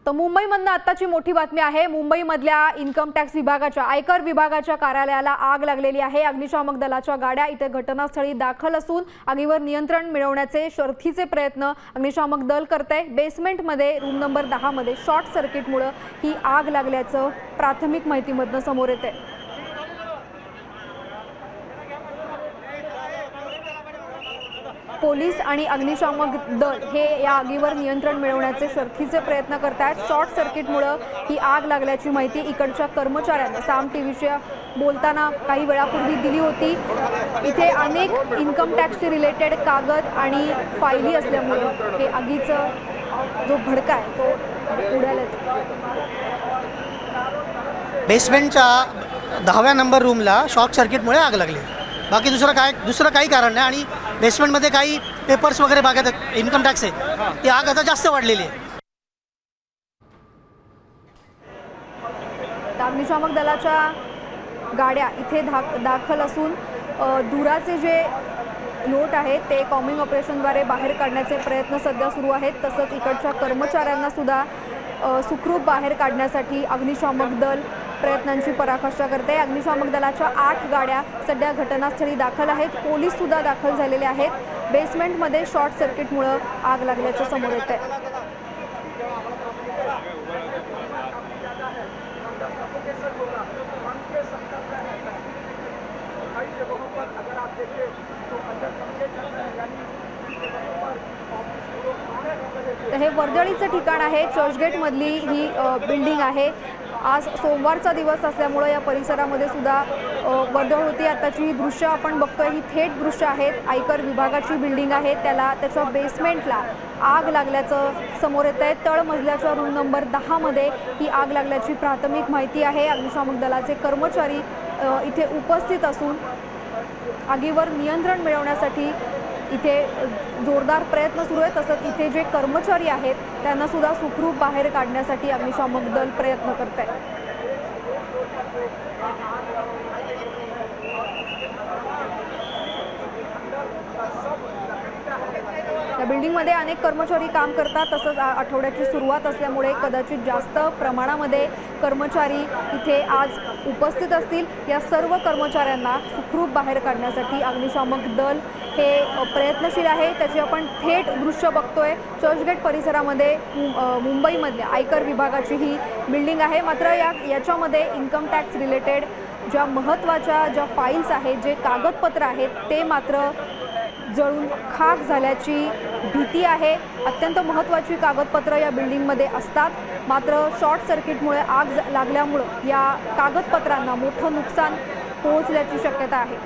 तर मुंबईमधनं आत्ताची मोठी बातमी आहे। मुंबईमधल्या इन्कम टॅक्स विभागाच्या आयकर विभागाच्या कार्यालयाला आग लागलेली आहे। अग्निशामक दलाच्या गाड्या इथे घटनास्थळी दाखल असून आगीवर नियंत्रण मिळवण्याचे शर्थीचे प्रयत्न अग्निशामक दल करते। बेसमेंटमध्ये रूम नंबर 10 मध्ये शॉर्ट सर्किटमुळे ही आग लागल्याचं प्राथमिक माहितीमधनं समोर येते। पोलीस आणि अग्निशामक दल हे या आगीवर नियंत्रण मिळवण्याचे शर्थीचे प्रयत्न करतात। शॉर्ट सर्किटमुळे ही आग लागल्याची माहिती इकडच्या कर्मचाऱ्यांना साम टीव्हीशी बोलताना काही वेळापूर्वी दिली होती। इथे अनेक इन्कम टॅक्सशी रिलेटेड कागद आणि फायली असल्यामुळे हे आगीचा जो भडका आहे तो उडाला। बेसमेंटच्या 10व्या नंबर रूमला शॉर्ट सर्किटमुळे आग लागली। बाकी दुसरं काही कारण नाही आणि बेसमेंटमध्ये काही पेपर्स वगैरे बघत इन्कम टॅक्स आहे, ती आग आता जास्त वाढलेली आहे। अग्निशामक दलाच्या गाड्या इथे दाखल असून धुराचे जे लोट आहेत ते कॉमिंग ऑपरेशनद्वारे बाहेर काढण्याचे प्रयत्न सध्या सुरू आहेत। तसंच इकडच्या कर्मचाऱ्यांना सुद्धा सुखरूप बाहेर काढण्यासाठी अग्निशामक दल प्रयत्नांची पराकाष्ठा करते। अग्निशामक दलाच्या 8 गाड्या सध्या घटनास्थळी दाखल आहेत। पोलीस सुद्धा दाखल झालेले आहेत। बेसमेंटमध्ये शॉर्ट सर्किटमुळे आग लागल्याचं समोर येत आहे। हे वर्दळीचं ठिकाण आहे। चर्चगेट मधली ही बिल्डिंग आहे। आज सोमवारचा दिवस असल्यामुळे या परिसरामध्ये सुद्धा वर्दळ होती। आताची ही दृश्य आपण बघतोय ही थेट दृश्य आहेत। आयकर विभागाची बिल्डिंग आहे, त्याच्या बेसमेंटला आग लागल्याचं समोर येत आहे। तळमजल्याच्या रूम नंबर 10 मध्ये ही आग लागल्याची प्राथमिक माहिती आहे। अग्निशामक दलाचे कर्मचारी इथे उपस्थित असून आगीवर नियंत्रण मिळवण्यासाठी इथे जोरदार प्रयत्न सुरू आहेत। तसंच इथे जे कर्मचारी आहेत त्यांना सुद्धा सुखरूप बाहेर काढण्यासाठी अग्निशामक दल प्रयत्न करत आहे। या बिल्डिंगमध्ये अनेक कर्मचारी काम करतात। तसंच आठवड्याची सुरुवात असल्यामुळे कदाचित जास्त प्रमाणामध्ये कर्मचारी इथे आज उपस्थित असतील। या सर्व कर्मचाऱ्यांना सुखरूप बाहेर काढण्यासाठी अग्निशामक दल हे प्रयत्नशील आहे। त्याची आपण थेट दृश्य बघतोय। चर्चगेट परिसरामध्ये मुंबईमधल्या आयकर विभागाची ही बिल्डिंग आहे। मात्र याच्यामध्ये इन्कम टॅक्स रिलेटेड ज्या महत्त्वाच्या ज्या फाईल्स आहेत, जे कागदपत्र आहेत ते मात्र जळून खाक झाल्याची भीती आहे। अत्यंत महत्त्वाची कागदपत्र या बिल्डिंगमध्ये असतात, मात्र शॉर्ट सर्किटमुळे आग लागल्यामुळे या कागदपत्रांना मोठं नुकसान पोहोचल्याची शक्यता आहे।